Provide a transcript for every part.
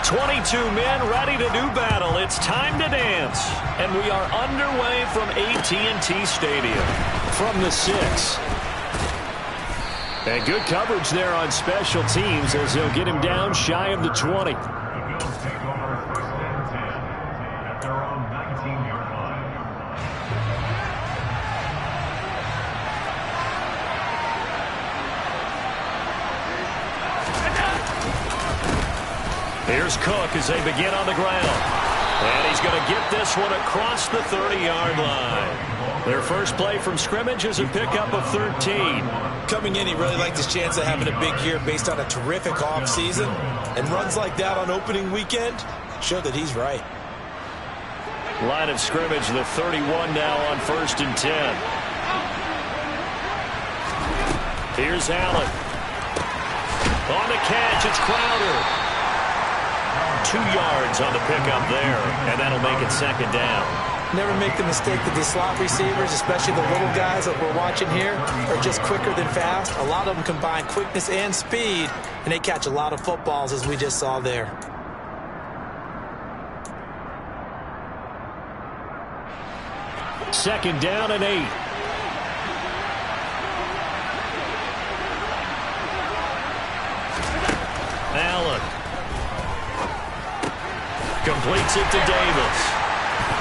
22 men ready to do battle. It's time to dance. And we are underway from AT&T Stadium. From the 6. And good coverage there on special teams as they'll get him down shy of the 20. Here's Cook as they begin on the ground. And he's going to get this one across the 30-yard line. Their first play from scrimmage is a pickup of 13. Coming in, he really liked his chance of having a big year based on a terrific offseason. And runs like that on opening weekend show that he's right. Line of scrimmage, the 31 now on 1st and 10. Here's Allen. On the catch, it's Crowder. 2 yards on the pickup there, and that'll make it 2nd down. Never make the mistake that the slot receivers, especially the little guys that we're watching here, are just quicker than fast. A lot of them combine quickness and speed, and they catch a lot of footballs, as we just saw there. Second down and 8. Allen. Completes it to Davis.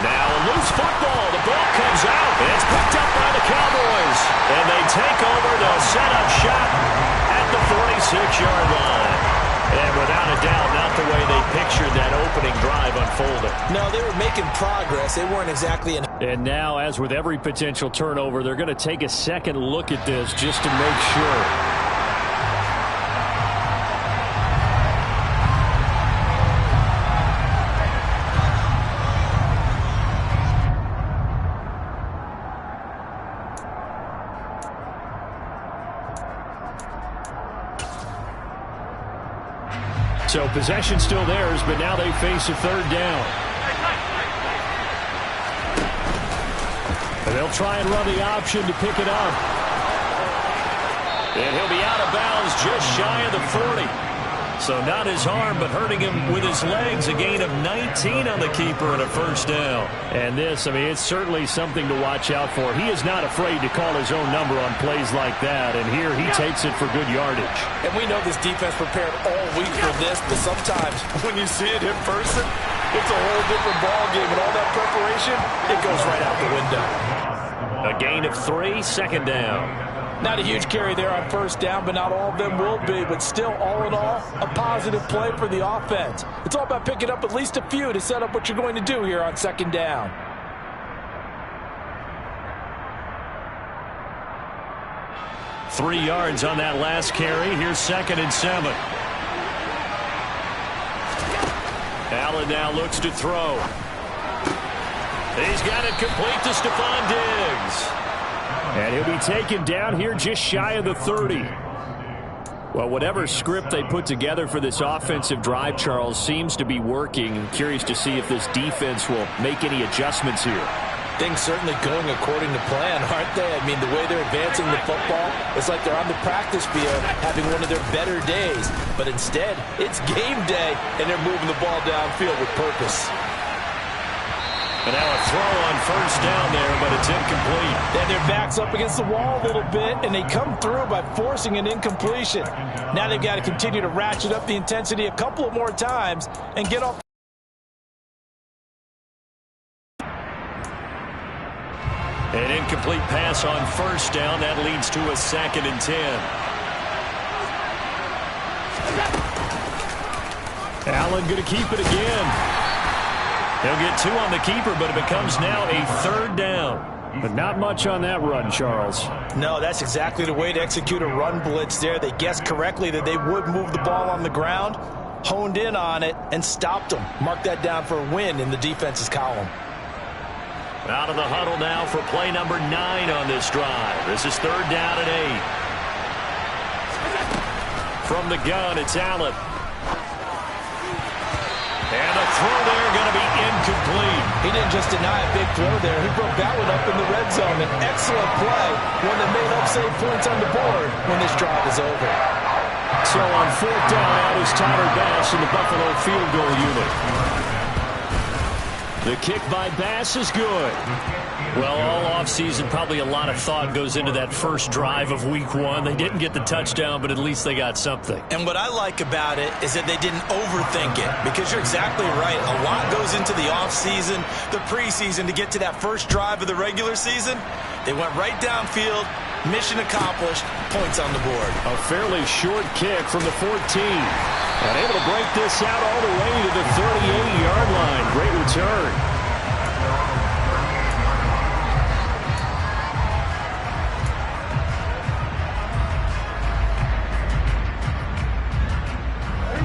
Now a loose football. The ball comes out. It's picked up by the Cowboys. And they take over. They'll set up shop at the 46-yard line. And without a doubt, not the way they pictured that opening drive unfolding. No, they were making progress. They weren't exactly in. And now, as with every potential turnover, they're going to take a second look at this just to make sure. So possession still theirs, but now they face a 3rd down. And they'll try and run the option to pick it up. And he'll be out of bounds just shy of the 40. So not his arm, but hurting him with his legs. A gain of 19 on the keeper and a 1st down. And this, I mean, it's certainly something to watch out for. He is not afraid to call his own number on plays like that. And here he takes it for good yardage. And we know this defense prepared all week for this, but sometimes when you see it in person, it's a whole different ball game. And all that preparation, it goes right out the window. A gain of 3, 2nd down. Not a huge carry there on 1st down, but not all of them will be. But still, all in all, a positive play for the offense. It's all about picking up at least a few to set up what you're going to do here on 2nd down. Three yards on that last carry. Here's 2nd and 7. Allen now looks to throw. He's got it complete to Stephon Diggs. And he'll be taken down here just shy of the 30. Well, whatever script they put together for this offensive drive, Charles, seems to be working. I'm curious to see if this defense will make any adjustments here. Things certainly going according to plan, aren't they? I mean, the way they're advancing the football, it's like they're on the practice field having one of their better days. But instead, it's game day, and they're moving the ball downfield with purpose. And now a throw on 1st down there, but it's incomplete. Then their back's up against the wall a little bit, and they come through by forcing an incompletion. Now they've got to continue to ratchet up the intensity a couple of more times and get off. An incomplete pass on 1st down. That leads to a 2nd and 10. Allen going to keep it again. He'll get 2 on the keeper, but it becomes now a 3rd down. But not much on that run, Charles. No, that's exactly the way to execute a run blitz there. They guessed correctly that they would move the ball on the ground, honed in on it, and stopped them. Mark that down for a win in the defense's column. Out of the huddle now for play number 9 on this drive. This is 3rd down and 8. From the gun, it's Allen. And the throw there going to be incomplete. He didn't just deny a big throw there. He broke that one up in the red zone. An excellent play. One that may help save points on the board when this drive is over. So on fourth down, out is Tyler Bass in the Buffalo field goal unit. The kick by Bass is good. Well, all offseason, probably a lot of thought goes into that first drive of week one. They didn't get the touchdown, but at least they got something. And what I like about it is that they didn't overthink it, because you're exactly right. A lot goes into the offseason, the preseason, to get to that first drive of the regular season. They went right downfield, mission accomplished, points on the board. A fairly short kick from the 14. And able to break this out all the way to the 38-yard line. Great return.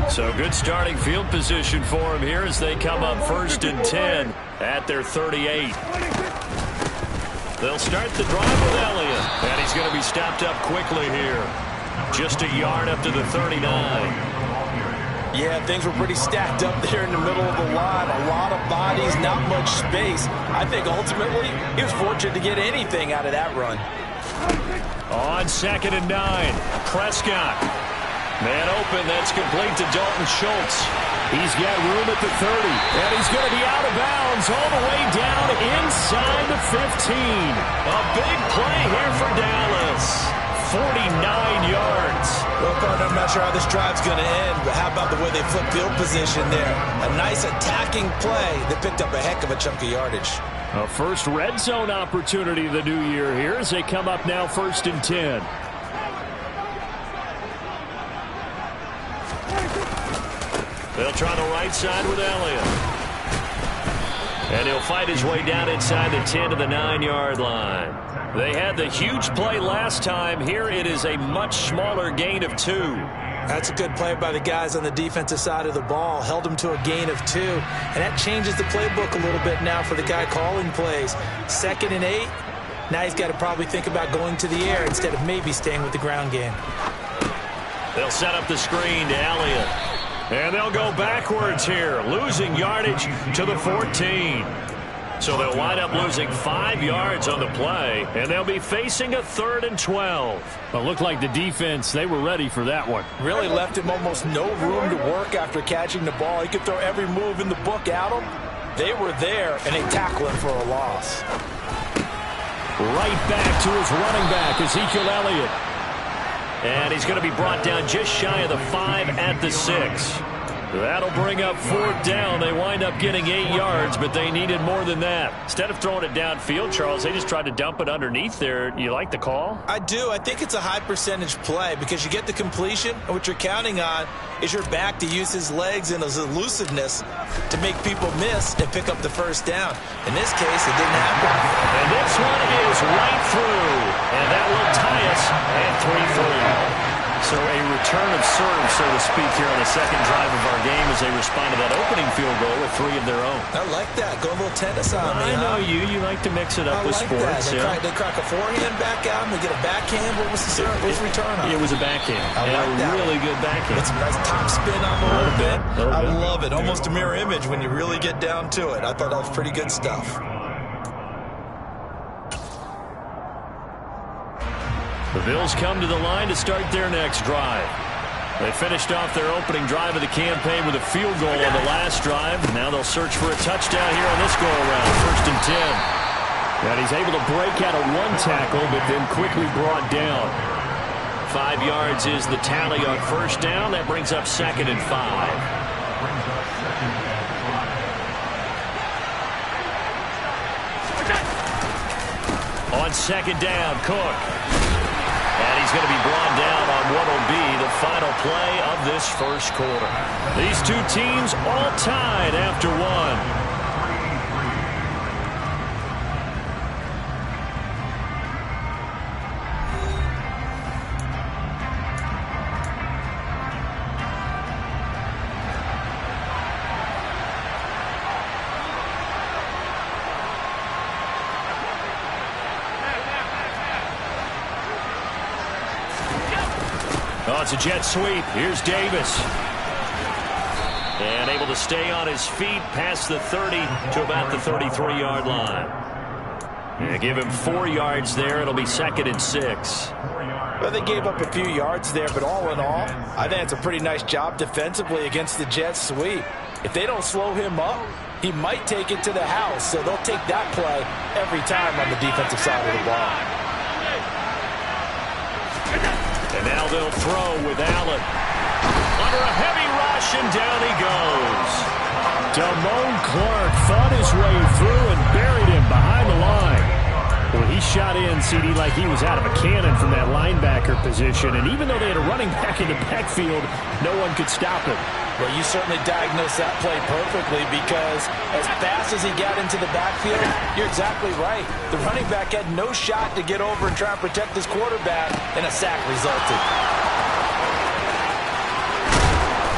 So good starting field position for him here as they come up 1st and 10 at their 38. They'll start the drive with Elliott. And he's going to be stopped up quickly here. Just a yard up to the 39. Yeah, things were pretty stacked up there in the middle of the line. A lot of bodies, not much space. I think ultimately he was fortunate to get anything out of that run. On 2nd and 9, Prescott. Man open, that's complete to Dalton Schultz. He's got room at the 30, and he's going to be out of bounds all the way down inside the 15. A big play here for Dallas. 49 yards. Well, partner, I'm not sure how this drive's going to end, but how about the way they flipped field position there? A nice attacking play that picked up a heck of a chunk of yardage. A first red zone opportunity the new year here as they come up now 1st and 10. They'll try the right side with Elliott. And he'll fight his way down inside the 10 to the 9-yard line. They had the huge play last time. Here it is a much smaller gain of 2. That's a good play by the guys on the defensive side of the ball. Held them to a gain of 2. And that changes the playbook a little bit now for the guy calling plays. 2nd and 8. Now he's got to probably think about going to the air instead of maybe staying with the ground game. They'll set up the screen to Elliott. And they'll go backwards here, losing yardage to the 14. So they'll wind up losing 5 yards on the play, and they'll be facing a 3rd and 12. Well, it looked like the defense, they were ready for that one. Really left him almost no room to work after catching the ball. He could throw every move in the book at him. They were there, and they tackled him for a loss. Right back to his running back, Ezekiel Elliott. And he's going to be brought down just shy of the 5 at the 6. That'll bring up 4th down. They wind up getting 8 yards, but they needed more than that. Instead of throwing it downfield, Charles, they just tried to dump it underneath there. You like the call? I do. I think it's a high percentage play because you get the completion, and what you're counting on is your back to use his legs and his elusiveness to make people miss and pick up the 1st down. In this case, it didn't happen. And this one is right through. And that will tie us at 3-3. So a return of serve, so to speak, here on the second drive of our game as they respond to that opening field goal with 3 of their own. I like that. Go a little tennis on me. I know you. You like to mix it up with sports. That. They crack a forehand back out and they get a backhand. What was the serve? What was the return on? It was a backhand. I like that. A really good backhand. It's a nice top spin on the little bit. I love it. Almost a mirror image when you really get down to it. I thought that was pretty good stuff. The Bills come to the line to start their next drive. They finished off their opening drive of the campaign with a field goal on the last drive. Now they'll search for a touchdown here on this go-around, 1st and 10. And he's able to break out of 1 tackle, but then quickly brought down. 5 yards is the tally on 1st down. That brings up 2nd and 5. On 2nd down, Cook. And he's going to be brought down on what will be the final play of this first quarter. These two teams all tied after 1. Oh, it's a jet sweep. Here's Davis. And able to stay on his feet past the 30 to about the 33-yard line. And give him 4 yards there. It'll be 2nd and 6. Well, they gave up a few yards there, but all in all, I think it's a pretty nice job defensively against the Jets sweep. If they don't slow him up, he might take it to the house, so they'll take that play every time on the defensive side of the ball. And now they'll throw with Allen. Under a heavy rush, and down he goes. Damone Clark fought his way through and buried him behind the line. Well, he shot in, CD, like he was out of a cannon from that linebacker position. And even though they had a running back in the backfield, no one could stop him. Well, you certainly diagnosed that play perfectly because as fast as he got into the backfield, you're exactly right. The running back had no shot to get over and try and protect his quarterback, and a sack resulted.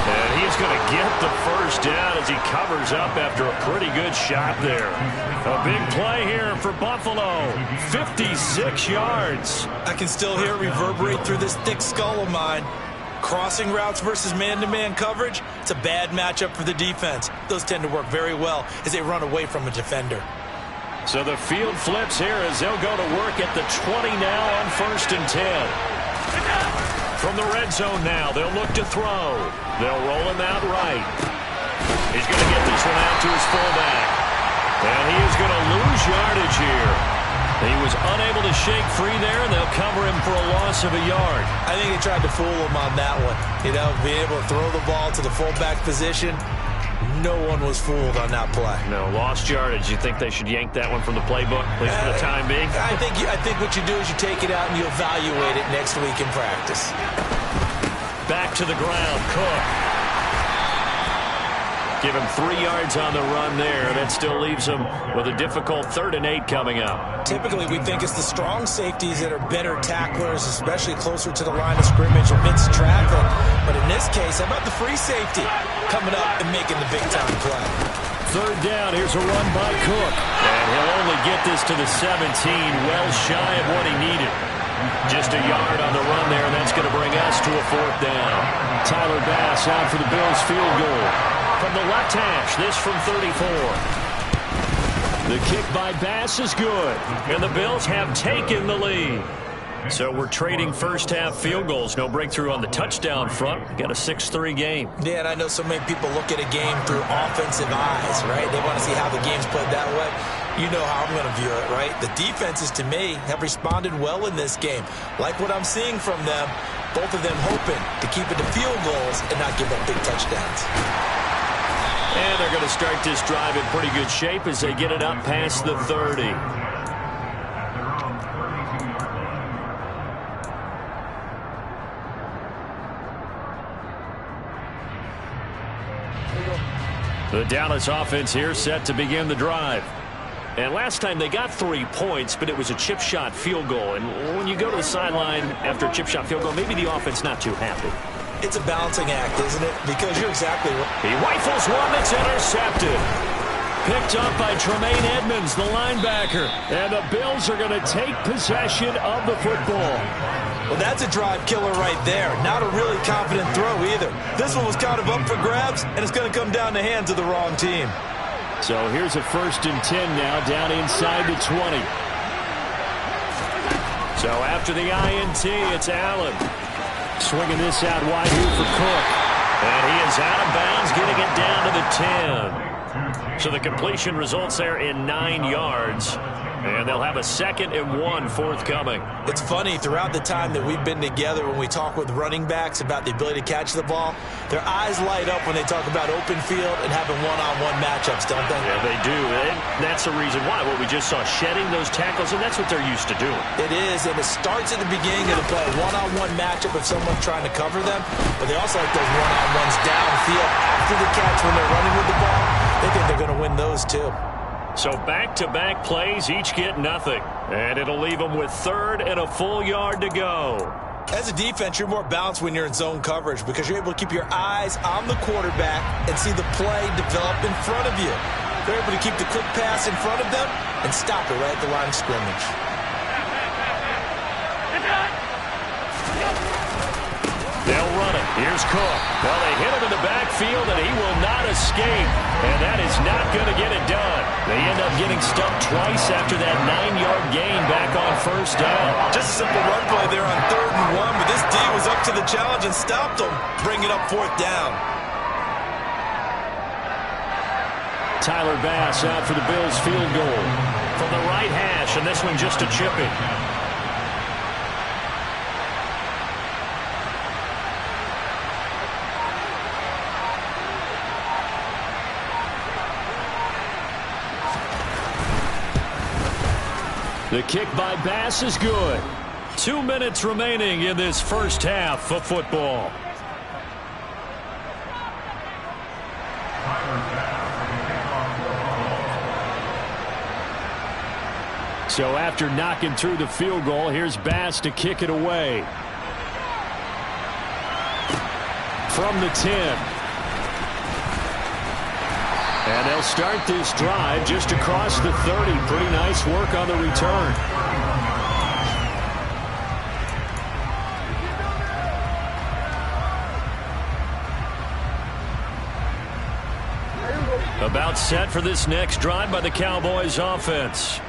And he's going to get the first down as he covers up after a pretty good shot there. A big play here for Buffalo. 56 yards. I can still hear it reverberate through this thick skull of mine. Crossing routes versus man-to-man coverage, it's a bad matchup for the defense. Those tend to work very well as they run away from a defender. So the field flips here as they'll go to work at the 20 now on 1st and 10. From the red zone now, they'll look to throw. They'll roll him out right. He's going to get this one out to his fullback. And he is going to lose yardage here. He was unable to shake free there, and they'll cover him for a loss of a yard. I think they tried to fool him on that one. You know, being able to throw the ball to the fullback position, no one was fooled on that play. No, lost yardage. You think they should yank that one from the playbook, at least for the time being? I think what you do is you take it out and you evaluate it next week in practice. Back to the ground, Cook. Give him 3 yards on the run there. That still leaves him with a difficult 3rd and 8 coming up. Typically, we think it's the strong safeties that are better tacklers, especially closer to the line of scrimmage amidst traffic. But in this case, how about the free safety coming up and making the big-time play? 3rd down. Here's a run by Cook. And he'll only get this to the 17, well shy of what he needed. Just a yard on the run there, and that's going to bring us to a 4th down. Tyler Bass out for the Bills field goal. From the left hash, this from 34. The kick by Bass is good, and the Bills have taken the lead. So we're trading first-half field goals. No breakthrough on the touchdown front. Got a 6-3 game. Yeah, and I know so many people look at a game through offensive eyes, right? They want to see how the game's played that way. You know how I'm going to view it, right? The defenses, to me, have responded well in this game. Like what I'm seeing from them, both of them hoping to keep it to field goals and not give up big touchdowns. And they're going to start this drive in pretty good shape as they get it up past the 30. The Dallas offense here set to begin the drive. And last time they got 3 points, but it was a chip shot field goal. And when you go to the sideline after a chip shot field goal, maybe the offense not too happy. It's a balancing act, isn't it? Because you're exactly right. He rifles one that's intercepted. Picked up by Tremaine Edmonds, the linebacker. And the Bills are going to take possession of the football. Well, that's a drive killer right there. Not a really confident throw either. This one was kind of up for grabs, and it's going to come down the hands of the wrong team. So here's a 1st and 10 now, down inside the 20. So after the INT, it's Allen. Swinging this out wide here for Cook. And he is out of bounds, getting it down to the 10. So the completion results there in 9 yards. And they'll have a 2nd and 1 forthcoming. It's funny, throughout the time that we've been together, when we talk with running backs about the ability to catch the ball, their eyes light up when they talk about open field and having one-on-one matchups, don't they? Yeah, they do. And that's the reason why. What we just saw, shedding those tackles, and that's what they're used to doing. It is, and it starts at the beginning of the play. One-on-one matchup if someone's trying to cover them, but they also like those one-on-ones downfield after the catch when they're running with the ball. They think they're going to win those, too. So back-to-back plays, each get nothing. And it'll leave them with 3rd and a full yard to go. As a defense, you're more balanced when you're in zone coverage because you're able to keep your eyes on the quarterback and see the play develop in front of you. They're able to keep the quick pass in front of them and stop it right at the line of scrimmage. They'll run it. Here's Cook. Well, they hit him in the backfield, and he will not escape. And that is not going to get it done. They end up getting stumped twice after that 9-yard gain back on first down. Just a simple run play there on 3rd and 1, but this D was up to the challenge and stopped them, bringing up 4th down. Tyler Bass out for the Bills field goal from the right hash, and this one just a chipping. The kick by Bass is good. 2 minutes remaining in this first half of football. So after knocking through the field goal, here's Bass to kick it away. From the 10. And they'll start this drive just across the 30. Pretty nice work on the return. About set for this next drive by the Cowboys offense.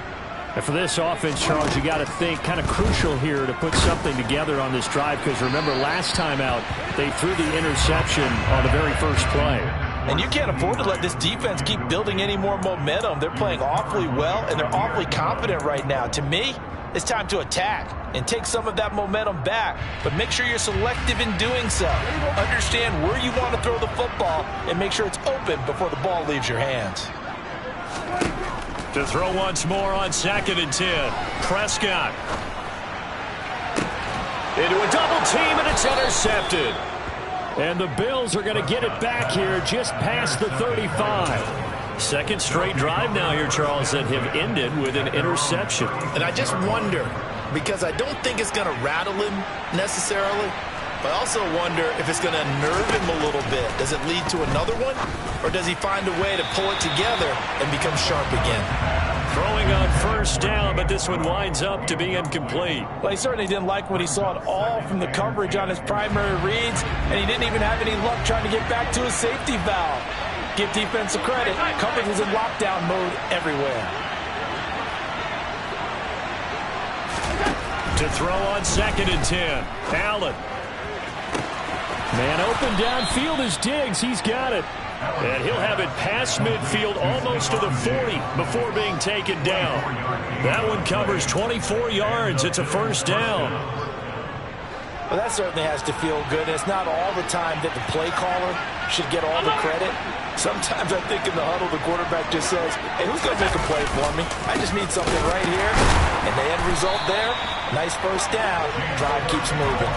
And for this offense, Charles, you got to think kind of crucial here to put something together on this drive, because remember last time out they threw the interception on the very first play. And you can't afford to let this defense keep building any more momentum. They're playing awfully well, and they're awfully confident right now. To me, it's time to attack and take some of that momentum back. But make sure you're selective in doing so. Understand where you want to throw the football and make sure it's open before the ball leaves your hands. To throw once more on 2nd and 10. Prescott. Into a double team, and it's intercepted. And the Bills are going to get it back here just past the 35. Second straight drive now here, Charles, that have ended with an interception. And I just wonder, because I don't think it's going to rattle him necessarily, but I also wonder if it's going to nerve him a little bit. Does it lead to another one, or does he find a way to pull it together and become sharp again? Throwing on first down, but this one winds up to be incomplete. Well, he certainly didn't like what he saw at all from the coverage on his primary reads, and he didn't even have any luck trying to get back to his safety valve. Give defense a credit. Coverage was in lockdown mode everywhere. To throw on 2nd and 10. Allen. Man open downfield is Diggs. He's got it. And he'll have it past midfield almost to the 40 before being taken down. That one covers 24 yards. It's a first down. Well, that certainly has to feel good. It's not all the time that the play caller should get all the credit. Sometimes I think in the huddle, the quarterback just says, hey, who's going to make a play for me? I just need something right here. And the end result there, nice first down. Drive keeps moving.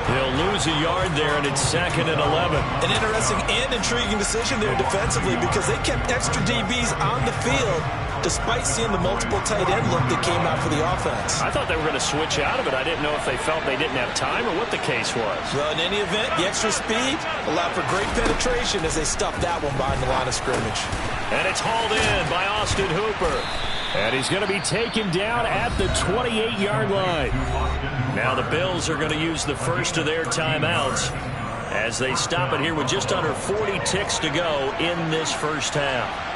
They'll lose a yard there, and it's 2nd and 11. An interesting and intriguing decision there defensively, because they kept extra DBs on the field despite seeing the multiple tight end look that came out for the offense. I thought they were going to switch out of it. I didn't know if they felt they didn't have time or what the case was. Well, in any event, the extra speed allowed for great penetration as they stuffed that one behind the line of scrimmage. And it's hauled in by Austin Hooper. And he's going to be taken down at the 28-yard line. Now the Bills are going to use the first of their timeouts as they stop it here with just under 40 ticks to go in this first half.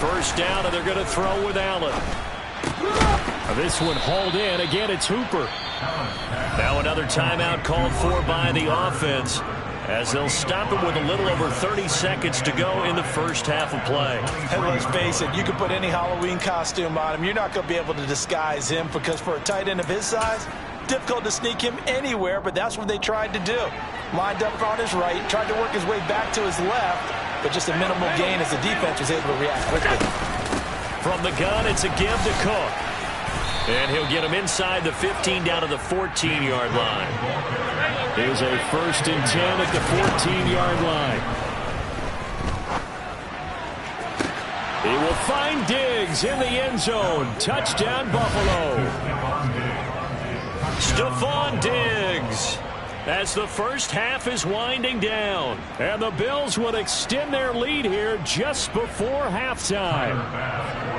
First down, and they're going to throw with Allen. This one hauled in. Again, it's Hooper. Now another timeout called for by the offense as they'll stop it with a little over 30 seconds to go in the first half of play. And let's face it, you can put any Halloween costume on him. You're not going to be able to disguise him, because for a tight end of his size, difficult to sneak him anywhere, but that's what they tried to do. Lined up on his right, tried to work his way back to his left, but just a minimal gain as the defense was able to react quickly. From the gun, it's a give to Cook. And he'll get him inside the 15 down to the 14-yard line. Here's a 1st and 10 at the 14-yard line. He will find Diggs in the end zone. Touchdown, Buffalo. Stephon Diggs. As the first half is winding down. And the Bills will extend their lead here just before halftime.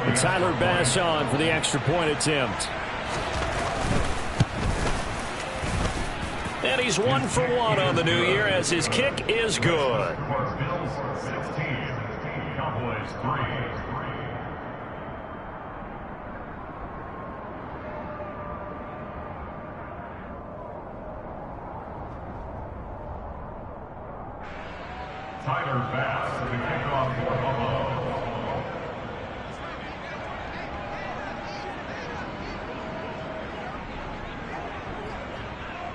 And Tyler Bass on for the extra point attempt. And he's 1 for 1 on the new year as his kick is good. Bills 16, Cowboys 3. Tyler Bass to the kickoff for Buffalo.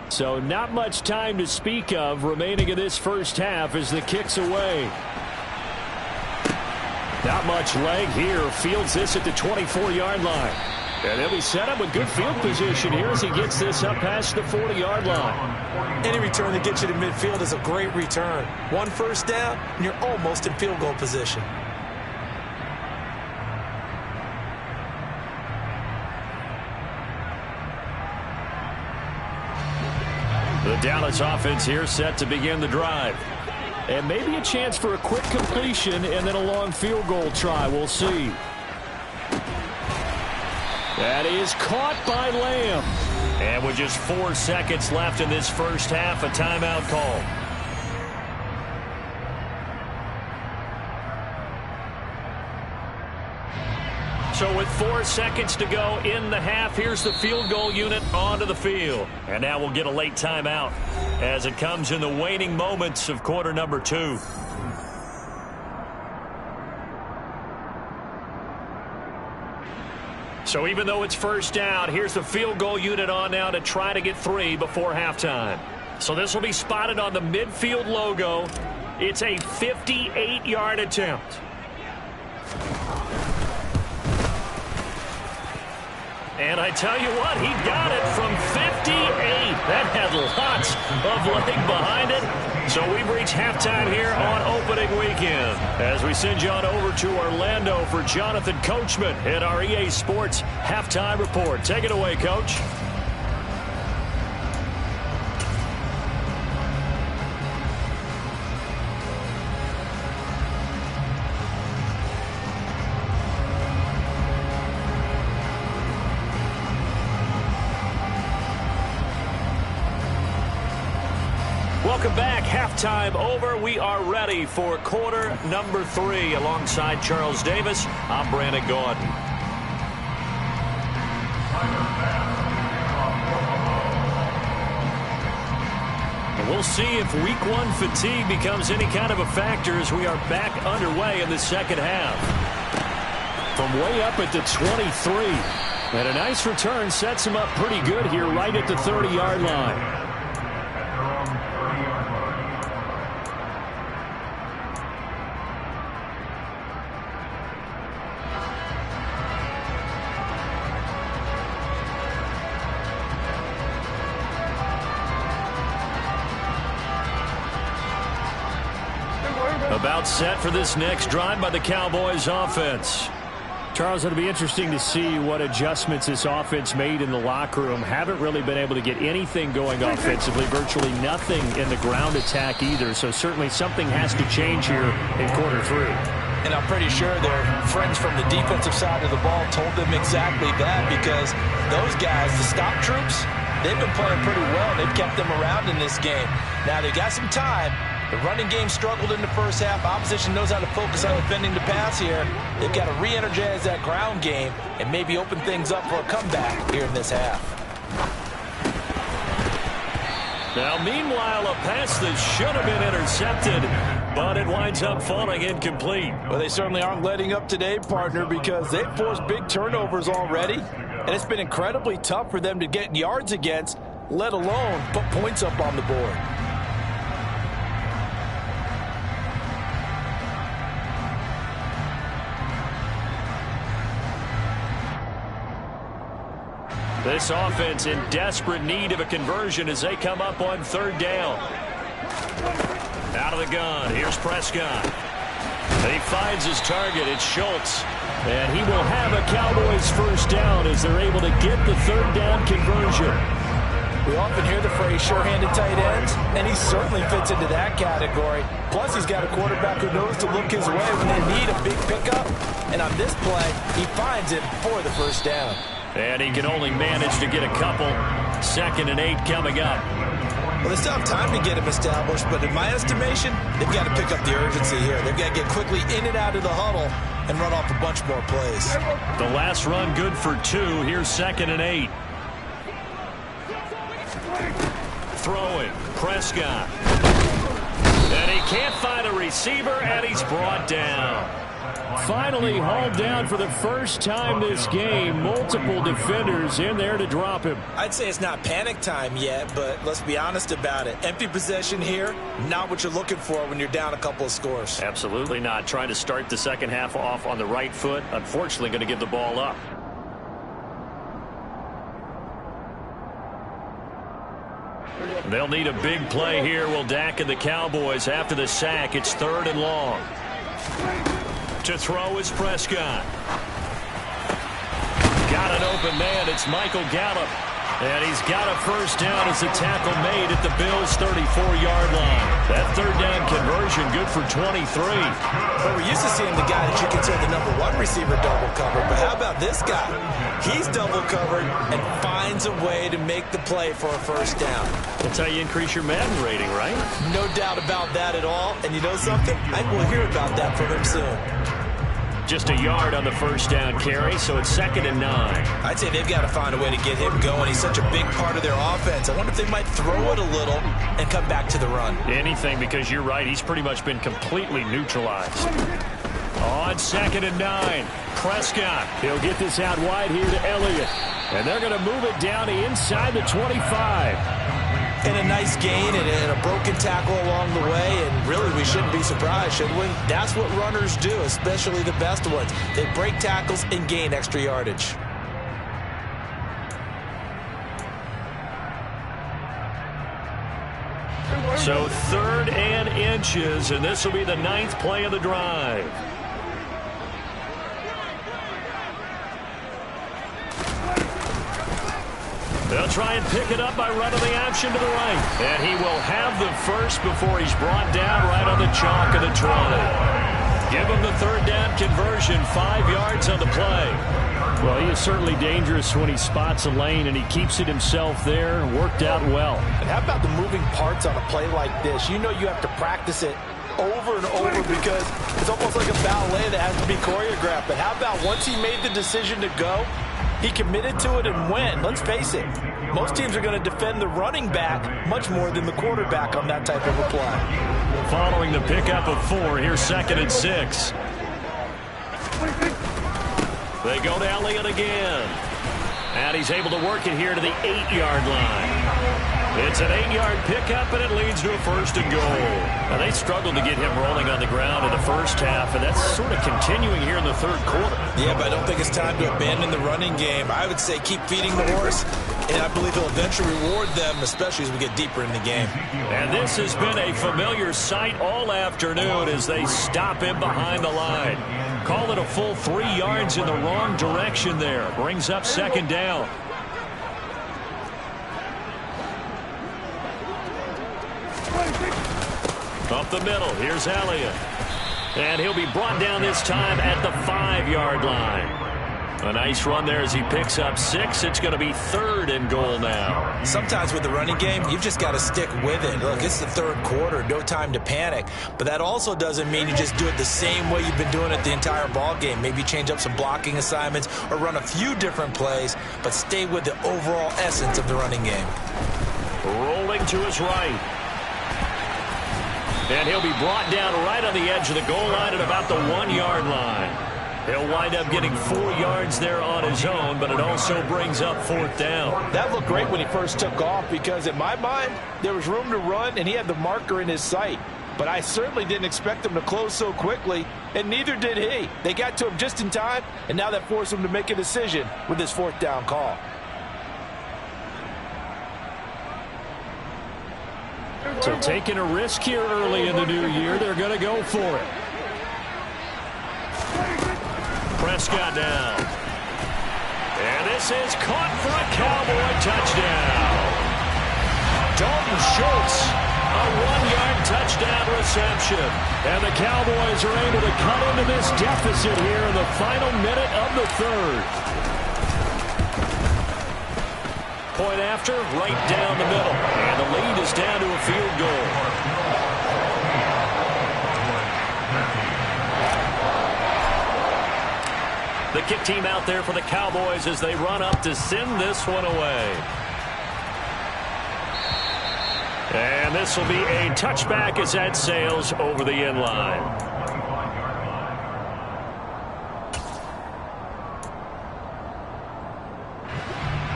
So not much time to speak of remaining in this first half as the kick's away. Not much leg here. Fields this at the 24-yard line. And he'll be set up with good field position here as he gets this up past the 40-yard line. Any return that gets you to midfield is a great return. 1 first down, and you're almost in field goal position. The Dallas offense here set to begin the drive. And maybe a chance for a quick completion and then a long field goal try. We'll see. That is caught by Lamb. And with just 4 seconds left in this first half, a timeout call. So with 4 seconds to go in the half, here's the field goal unit onto the field. And now we'll get a late timeout as it comes in the waning moments of quarter number 2. So even though it's first down, here's the field goal unit on now to try to get 3 before halftime. So this will be spotted on the midfield logo. It's a 58-yard attempt. And I tell you what, he got it from 58. That had lots of leg behind it. So we've reached halftime here on opening weekend as we send you on over to Orlando for Jonathan Coachman at our EA Sports Halftime Report. Take it away, Coach. Welcome back. Halftime over. We are ready for quarter number 3. Alongside Charles Davis, I'm Brandon Gaudin. And we'll see if week 1 fatigue becomes any kind of a factor as we are back underway in the second half. From way up at the 23. And a nice return sets him up pretty good here right at the 30-yard line. About set for this next drive by the Cowboys offense. Charles, it'll be interesting to see what adjustments this offense made in the locker room. Haven't really been able to get anything going offensively, virtually nothing in the ground attack either. So certainly something has to change here in quarter 3. And I'm pretty sure their friends from the defensive side of the ball told them exactly that, because those guys, the stop troops, they've been playing pretty well. They've kept them around in this game. Now they got some time. The running game struggled in the first half. Opposition knows how to focus on defending the pass here. They've got to re-energize that ground game and maybe open things up for a comeback here in this half. Now, meanwhile, a pass that should have been intercepted, but it winds up falling incomplete. Well, they certainly aren't letting up today, partner, because they've forced big turnovers already, and it's been incredibly tough for them to get yards against, let alone put points up on the board. This offense in desperate need of a conversion as they come up on 3rd down. Out of the gun, here's Prescott. He finds his target, it's Schultz. And he will have a Cowboys first down as they're able to get the 3rd down conversion. We often hear the phrase sure-handed tight ends, and he certainly fits into that category. Plus, he's got a quarterback who knows to look his way when they need a big pickup. And on this play, he finds it for the first down. And he can only manage to get a couple. 2nd and 8 coming up. Well, they still have time to get him established, but in my estimation, they've got to pick up the urgency here. They've got to get quickly in and out of the huddle and run off a bunch more plays. The last run good for 2. Here's 2nd and 8. Throwing, Prescott. And he can't find a receiver, and he's brought down. Finally hauled down for the first time this game. Multiple defenders in there to drop him. I'd say it's not panic time yet, but let's be honest about it. Empty possession here, not what you're looking for when you're down a couple of scores. Absolutely not. Trying to start the second half off on the right foot. Unfortunately, going to give the ball up. They'll need a big play here. Will Dak and the Cowboys after the sack. It's 3rd and long. To throw is Prescott. Got an open man. It's Michael Gallup. And he's got a first down as the tackle made at the Bills' 34-yard line. That 3rd down conversion good for 23. But we're used to seeing the guy that you consider the #1 receiver double covered. But how about this guy? He's double covered and finds a way to make the play for a first down. That's how you increase your Madden rating, right? No doubt about that at all. And you know something? I will hear about that from him soon. Just a yard on the first down carry, so it's 2nd and 9. I'd say they've got to find a way to get him going. He's such a big part of their offense. I wonder if they might throw it a little and come back to the run. Anything, because you're right. He's pretty much been completely neutralized. On 2nd and 9, Prescott. He'll get this out wide here to Elliott. And they're going to move it down inside the 25. And a nice gain and a broken tackle along the way, and really we shouldn't be surprised, should we? That's what runners do, especially the best ones. They break tackles and gain extra yardage. So 3rd and inches, and this will be the 9th play of the drive. They'll try and pick it up by running the option to the right. And he will have the first before he's brought down right on the chalk of the 20. Give him the 3rd down conversion, 5 yards on the play. Well, he is certainly dangerous when he spots a lane, and he keeps it himself there. Worked out well. And how about the moving parts on a play like this? You know you have to practice it over and over because it's almost like a ballet that has to be choreographed. But how about once he made the decision to go, he committed to it and went. Let's face it, most teams are going to defend the running back much more than the quarterback on that type of a play. Following the pickup of 4, here's 2nd and 6. They go to Elliott again. And he's able to work it here to the 8-yard line. It's an 8-yard pickup, and it leads to a 1st and goal. Now, they struggled to get him rolling on the ground in the first half, and that's sort of continuing here in the 3rd quarter. Yeah, but I don't think it's time to abandon the running game. I would say keep feeding the horse, and I believe he'll eventually reward them, especially as we get deeper in the game. And this has been a familiar sight all afternoon as they stop him behind the line. Call it a full 3 yards in the wrong direction there. Brings up 2nd down. Up the middle, here's Elliott. And he'll be brought down this time at the 5-yard line. A nice run there as he picks up 6. It's going to be 3rd and goal now. Sometimes with the running game, you've just got to stick with it. Look, it's the 3rd quarter, no time to panic. But that also doesn't mean you just do it the same way you've been doing it the entire ball game. Maybe change up some blocking assignments or run a few different plays, but stay with the overall essence of the running game. Rolling to his right. And he'll be brought down right on the edge of the goal line at about the 1-yard line. He'll wind up getting 4 yards there on his own, but it also brings up 4th down. That looked great when he first took off because, in my mind, there was room to run, and he had the marker in his sight. But I certainly didn't expect him to close so quickly, and neither did he. They got to him just in time, and now that forced him to make a decision with his 4th down call. So taking a risk here early in the new year, they're going to go for it. Prescott down. And this is caught for a Cowboy touchdown. Dalton Schultz, a 1-yard touchdown reception. And the Cowboys are able to cut into this deficit here in the final minute of the 3rd. point after, right down the middle. And the lead is down to a field goal. The kick team out there for the Cowboys as they run up to send this one away. And this will be a touchback as that sails over the end line.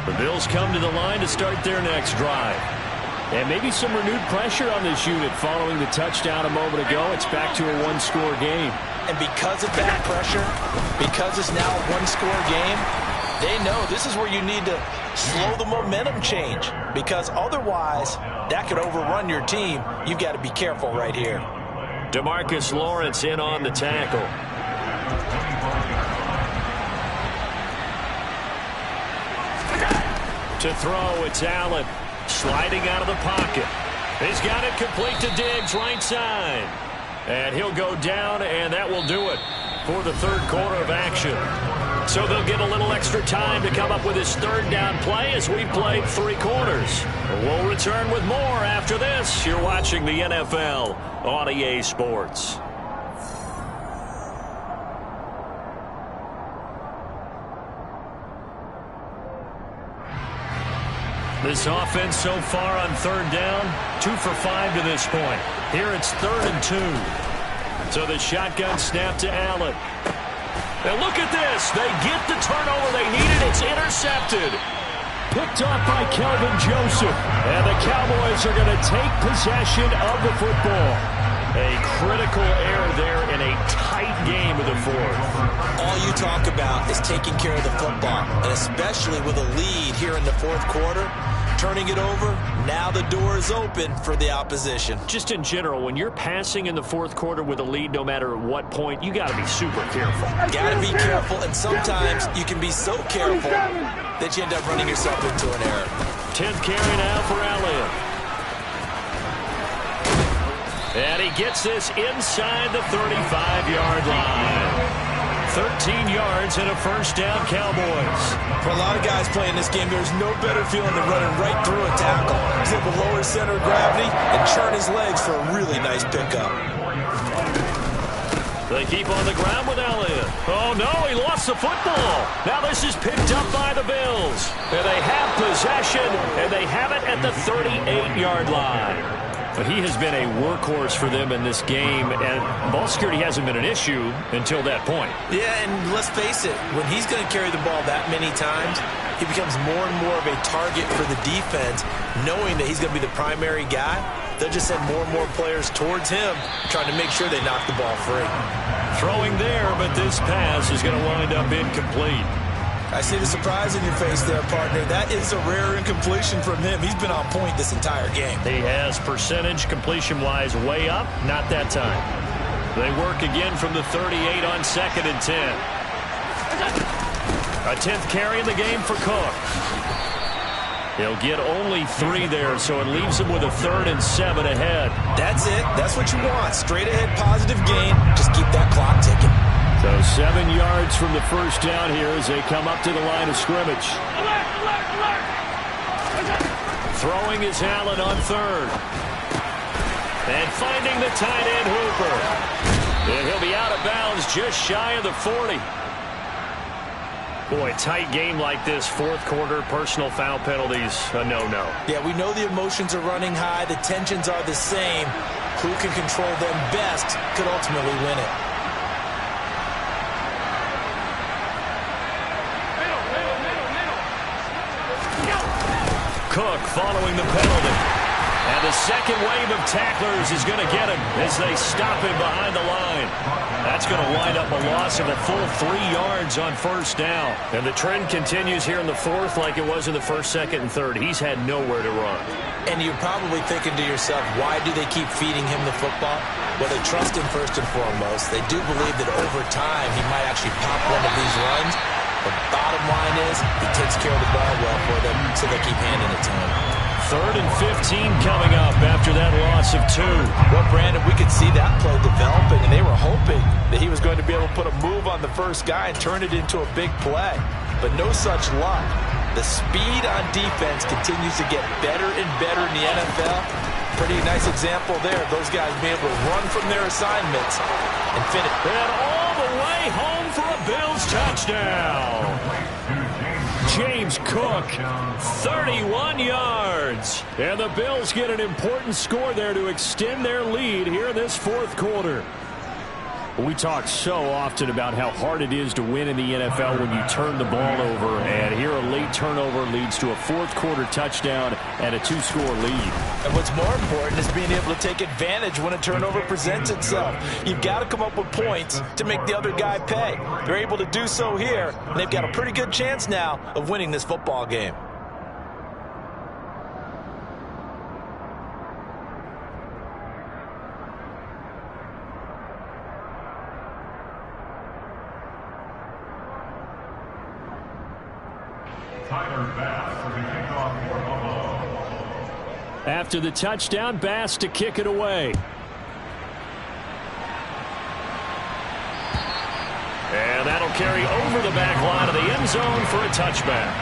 The Bills come to the line to start their next drive. And maybe some renewed pressure on this unit following the touchdown a moment ago. It's back to a one-score game. And because of that pressure, because it's now a one-score game, they know this is where you need to slow the momentum change. Because otherwise, that could overrun your team. You've got to be careful right here. DeMarcus Lawrence in on the tackle. To throw, it's Allen. Sliding out of the pocket. He's got it complete to Diggs, right side. And he'll go down, and that will do it for the third quarter of action. So they'll get a little extra time to come up with his third down play as we've played 3 quarters. We'll return with more after this. You're watching the NFL on EA Sports. This offense so far on third down, 2 for 5 to this point. Here it's 3rd and 2. So the shotgun snap to Allen. And look at this. They get the turnover they needed. It's intercepted. Picked off by Kelvin Joseph. And the Cowboys are going to take possession of the football. A critical error there in a tight game of the fourth. All you talk about is taking care of the football, and especially with a lead here in the fourth quarter, turning it over, now the door is open for the opposition. Just in general, when you're passing in the fourth quarter with a lead, no matter what point, you got to be super careful. Got to be careful, and sometimes you can be so careful that you end up running yourself into an error. 10th carry now for Elliott. And he gets this inside the 35-yard line. 13 yards and a first down, Cowboys. For a lot of guys playing this game, there's no better feeling than running right through a tackle. He's able to lower his center of gravity and churn his legs for a really nice pickup. They keep on the ground with Elliott. Oh, no, he lost the football. Now this is picked up by the Bills. And they have possession, and they have it at the 38-yard line. But he has been a workhorse for them in this game, and ball security hasn't been an issue until that point. Yeah, and let's face it, when he's going to carry the ball that many times, he becomes more and more of a target for the defense, knowing that he's going to be the primary guy. They'll just send more and more players towards him, trying to make sure they knock the ball free. Throwing there, but this pass is going to wind up incomplete. I see the surprise in your face there, partner. That is a rare incompletion from him. He's been on point this entire game. He has percentage completion-wise way up, not that time. They work again from the 38 on 2nd and 10. A 10th carry in the game for Cook. He'll get only 3 there, so it leaves him with a 3rd and 7 ahead. That's it. That's what you want. Straight ahead positive gain. Just keep that clock ticking. So 7 yards from the first down here as they come up to the line of scrimmage. Throwing is Allen on 3rd. And finding the tight end Hooper. And he'll be out of bounds just shy of the 40. Boy, tight game like this, fourth quarter, personal foul penalties, a no-no. Yeah, we know the emotions are running high. The tensions are the same. Who can control them best could ultimately win it. Cook following the penalty. And the second wave of tacklers is going to get him as they stop him behind the line. That's going to wind up a loss of a full 3 yards on first down. And the trend continues here in the fourth like it was in the first, second, and third. He's had nowhere to run. And you're probably thinking to yourself, why do they keep feeding him the football? Well, they trust him first and foremost. They do believe that over time he might actually pop one of these runs. The bottom line is he takes care of the ball well for them, so they keep handing it to him. 3rd and 15 coming up after that loss of 2. Well, Brandon, we could see that play developing, and they were hoping that he was going to be able to put a move on the first guy and turn it into a big play. But no such luck. The speed on defense continues to get better and better in the NFL. Pretty nice example there of those guys being able to run from their assignments and finish. And all the way home for a Bills touchdown. James Cook, 31 yards. And the Bills get an important score there to extend their lead here in this fourth quarter. We talk so often about how hard it is to win in the NFL when you turn the ball over. And here a late turnover leads to a fourth quarter touchdown and a 2-score lead. And what's more important is being able to take advantage when a turnover presents itself. You've got to come up with points to make the other guy pay. They're able to do so here, and they've got a pretty good chance now of winning this football game. After the touchdown, Bass to kick it away. And that'll carry over the back line of the end zone for a touchback.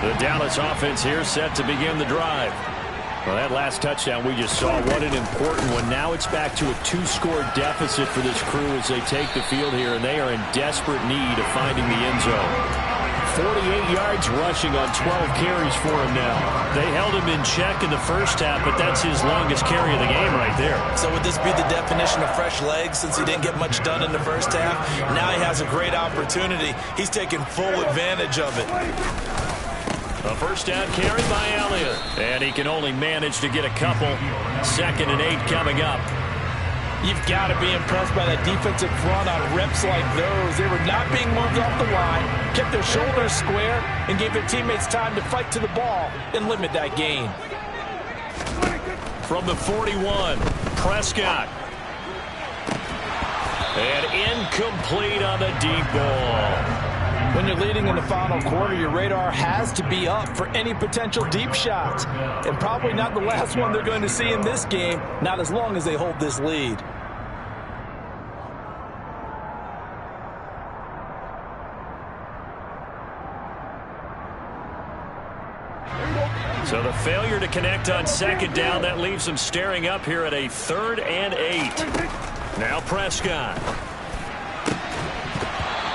The Dallas offense here set to begin the drive. Well, that last touchdown we just saw, what an important one. Now it's back to a 2-score deficit for this crew as they take the field here, and they are in desperate need of finding the end zone. 48 yards rushing on 12 carries for him now. They held him in check in the first half, but that's his longest carry of the game right there. So would this be the definition of fresh legs since he didn't get much done in the first half? Now he has a great opportunity. He's taking full advantage of it. A first down carry by Elliott. And he can only manage to get a couple. 2nd and 8 coming up. You've got to be impressed by that defensive front on reps like those. They were not being moved off the line, kept their shoulders square, and gave their teammates time to fight to the ball and limit that gain. From the 41, Prescott. And incomplete on the deep ball. When you're leading in the final quarter, your radar has to be up for any potential deep shots. And probably not the last one they're going to see in this game, not as long as they hold this lead. So the failure to connect on 2nd down, that leaves them staring up here at a 3rd and 8. Now Prescott.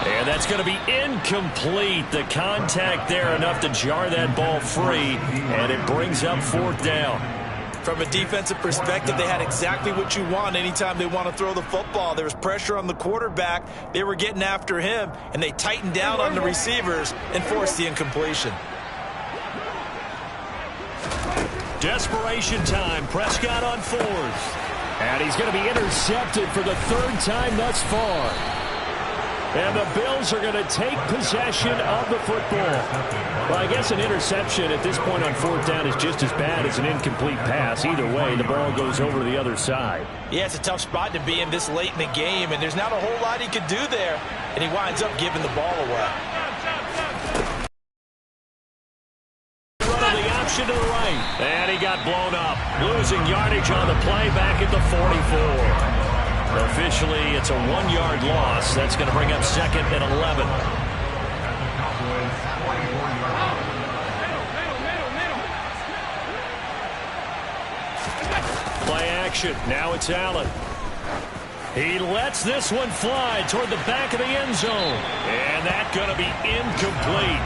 And that's going to be incomplete. The contact there enough to jar that ball free, and it brings up 4th down. From a defensive perspective, they had exactly what you want anytime they want to throw the football. There was pressure on the quarterback. They were getting after him, and they tightened down on the receivers and forced the incompletion. Desperation time. Prescott on 4th. And he's going to be intercepted for the 3rd time thus far. And the Bills are going to take possession of the football. Well, I guess an interception at this point on 4th down is just as bad as an incomplete pass. Either way, the ball goes over to the other side. Yeah, it's a tough spot to be in this late in the game, and there's not a whole lot he could do there, and he winds up giving the ball away. Run on the option to the right, and he got blown up. Losing yardage on the play back at the 44. Officially, it's a 1-yard loss. That's going to bring up 2nd and 11. Play action. Now it's Allen. He lets this one fly toward the back of the end zone. And that's going to be incomplete.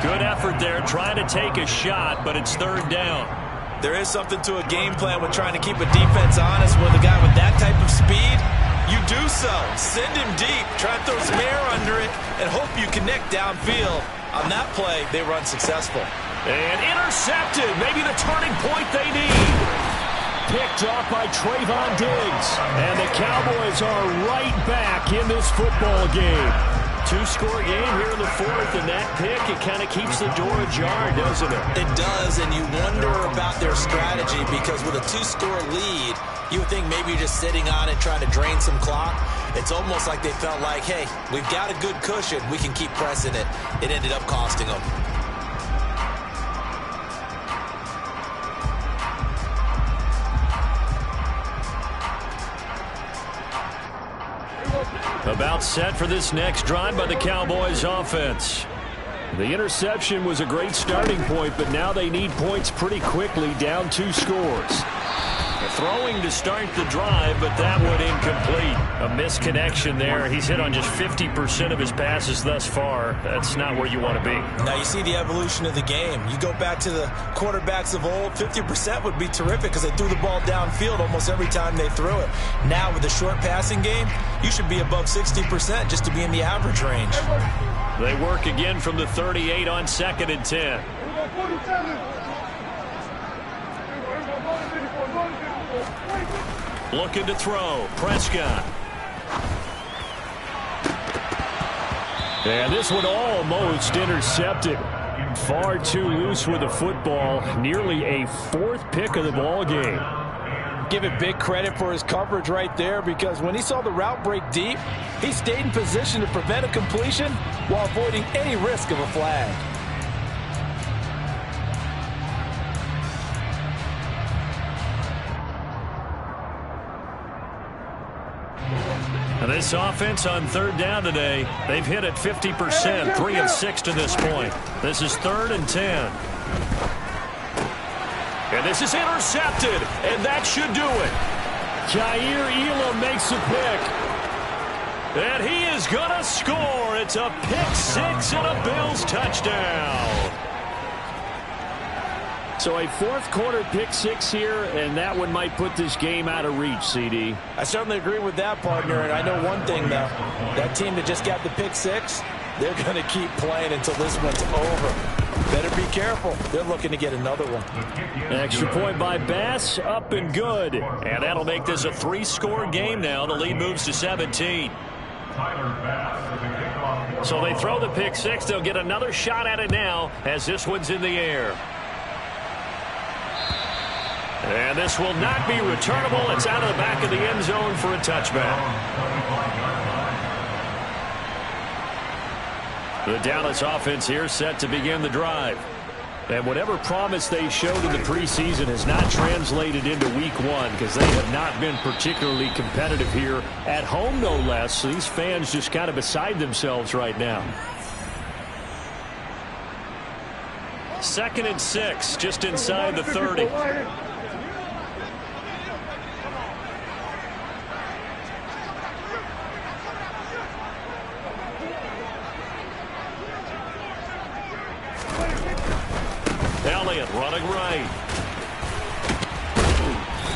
Good effort there, trying to take a shot, but it's 3rd down. There is something to a game plan with trying to keep a defense honest with a guy with that type of speed. You do so. Send him deep. Try to throw some air under it and hope you connect downfield. On that play, they were unsuccessful. And intercepted. Maybe the turning point they need. Picked off by Trayvon Diggs. And the Cowboys are right back in this football game. 2-score game here in the 4th, and that pick, it kind of keeps the door ajar, doesn't it? It does, and you wonder about their strategy because with a 2-score lead, you would think maybe you're just sitting on it trying to drain some clock. It's almost like they felt like, hey, we've got a good cushion. We can keep pressing it. It ended up costing them. A About set for this next drive by the Cowboys offense. The interception was a great starting point, but now they need points pretty quickly, down 2 scores. Throwing to start the drive, but that one incomplete. A misconnection there. He's hit on just 50% of his passes thus far. That's not where you want to be. Now you see the evolution of the game. You go back to the quarterbacks of old, 50% would be terrific because they threw the ball downfield almost every time they threw it. Now with the short passing game, you should be above 60% just to be in the average range. They work again from the 38 on 2nd and 10. Looking to throw. Prescott. And this one almost intercepted. Far too loose with the football. Nearly a 4th pick of the ball game. Give it big credit for his coverage right there, because when he saw the route break deep, he stayed in position to prevent a completion while avoiding any risk of a flag. And this offense on 3rd down today, they've hit at 50%, 3 of 6 to this point. This is 3rd and 10. And this is intercepted, and that should do it. Jair Elam makes a pick. And he is going to score. It's a pick 6 and a Bills touchdown. So a 4th quarter pick 6 here, and that one might put this game out of reach, CD. I certainly agree with that, partner, and I know one thing, though. That team that just got the pick 6, they're going to keep playing until this one's over. Better be careful. They're looking to get another one. An extra point by Bass, up and good. And that'll make this a 3-score game now. The lead moves to 17. So they throw the pick 6. They'll get another shot at it now as this one's in the air. And this will not be returnable. It's out of the back of the end zone for a touchback. The Dallas offense here set to begin the drive. And whatever promise they showed in the preseason has not translated into week 1, because they have not been particularly competitive here at home, no less. So these fans just kind of beside themselves right now. 2nd and 6, just inside the 30. Elliott running right.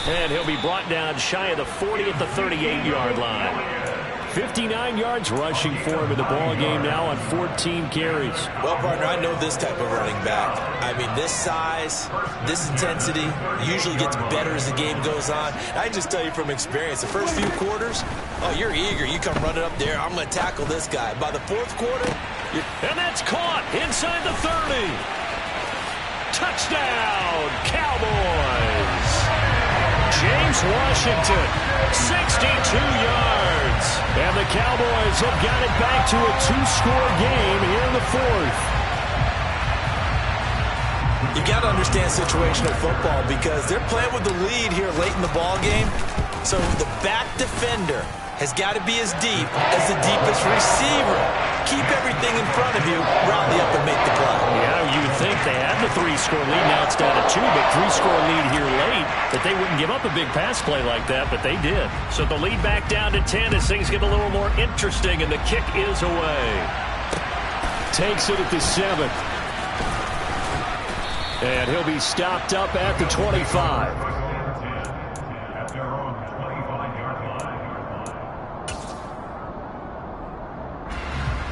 And he'll be brought down shy of the 40 at the 38-yard line. 59 yards rushing for him in the ball game now on 14 carries. Well, partner, I know this type of running back. I mean, this size, this intensity usually gets better as the game goes on. I just tell you from experience, the first few quarters, oh, you're eager. You come running up there, I'm going to tackle this guy. By the 4th quarter, and that's caught inside the 30. Touchdown, Cowboys. James Washington, 62 yards. And the Cowboys have got it back to a 2-score game here in the 4th. You got to understand situational football, because they're playing with the lead here late in the ball game. So the back defender has got to be as deep as the deepest receiver. Keep everything in front of you, rally up and make the play. Yeah, you would think they had the 3-score lead. Now it's down to 2, but 3-score lead here late, that they wouldn't give up a big pass play like that, but they did. So the lead back down to 10 as things get a little more interesting, and the kick is away. Takes it at the 7. And he'll be stopped up at the 25.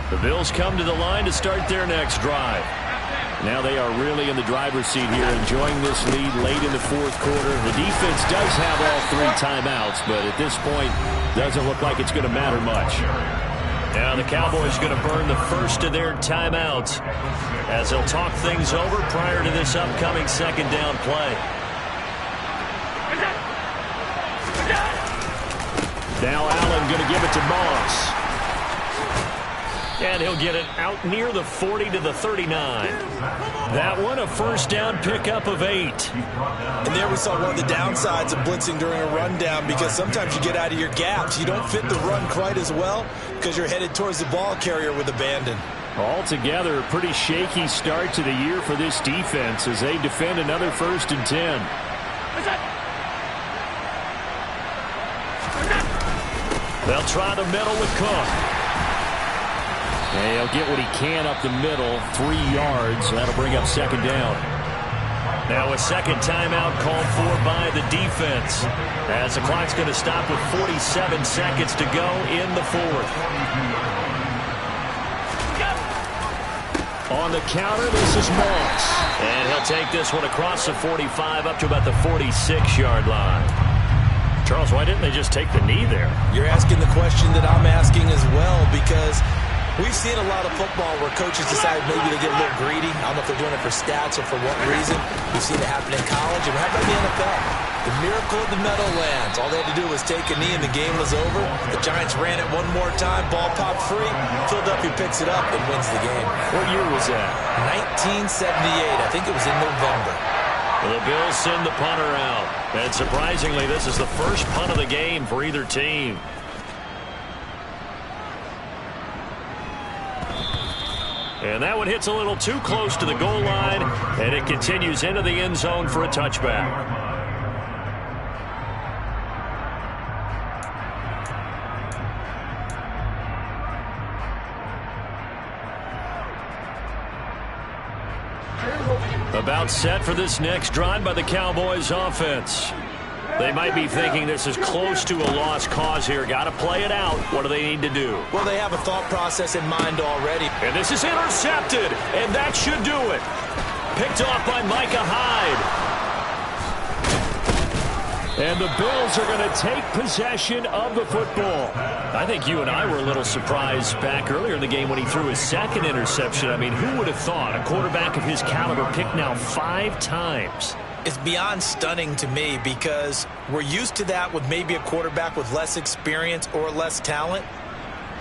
The Bills come to the line to start their next drive. Now they are really in the driver's seat here, enjoying this lead late in the 4th quarter. The defense does have all 3 timeouts, but at this point, doesn't look like it's going to matter much. Now the Cowboys going to burn the first of their timeouts as they'll talk things over prior to this upcoming 2nd down play. Now Allen going to give it to Moss. And he'll get it out near the 40 to the 39. That one, a first down pickup of 8. And there we saw one of the downsides of blitzing during a rundown, because sometimes you get out of your gaps. You don't fit the run quite as well because you're headed towards the ball carrier with abandon. Altogether, a pretty shaky start to the year for this defense as they defend another 1st and 10. They'll try the middle with Cook. And he'll get what he can up the middle, 3 yards. That'll bring up 2nd down. Now a second timeout called for by the defense, as the clock's going to stop with 47 seconds to go in the 4th. On the counter, this is Moss. And he'll take this one across the 45 up to about the 46-yard line. Charles, why didn't they just take the knee there? You're asking the question that I'm asking as well, because we've seen a lot of football where coaches decide maybe they get a little greedy. I don't know if they're doing it for stats or for what reason. We've seen it happen in college, and how about the NFL? The miracle of the Meadowlands. All they had to do was take a knee, and the game was over. The Giants ran it one more time. Ball popped free. Philadelphia picks it up and wins the game. What year was that? 1978. I think it was in November. Well, the Bills send the punter out. And surprisingly, this is the first punt of the game for either team. And that one hits a little too close to the goal line, and it continues into the end zone for a touchback. About set for this next drive by the Cowboys offense. They might be thinking this is close to a lost cause here. Got to play it out. What do they need to do? Well, they have a thought process in mind already. And this is intercepted, and that should do it. Picked off by Micah Hyde. And the Bills are going to take possession of the football. I think you and I were a little surprised back earlier in the game when he threw his 2nd interception. I mean, who would have thought a quarterback of his caliber picked now 5 times? It's beyond stunning to me, because we're used to that with maybe a quarterback with less experience or less talent.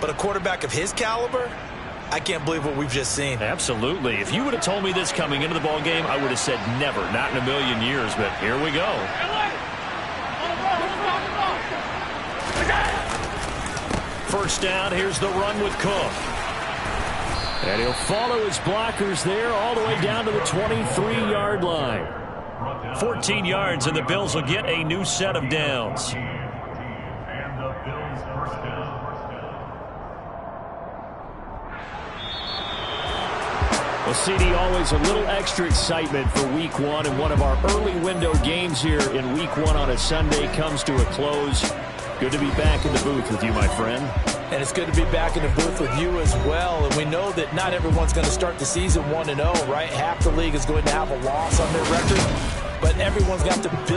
But a quarterback of his caliber, I can't believe what we've just seen. Absolutely. If you would have told me this coming into the ball game, I would have said never, not in a million years. But here we go. First down, here's the run with Cook. And he'll follow his blockers there all the way down to the 23-yard line. 14 yards, and the Bills will get a new set of downs. Well, CD, always a little extra excitement for Week 1, and one of our early window games here in Week 1 on a Sunday comes to a close. Good to be back in the booth with you, my friend. And it's good to be back in the booth with you as well. And we know that not everyone's going to start the season 1-0, right? Half the league is going to have a loss on their record, but everyone's got to build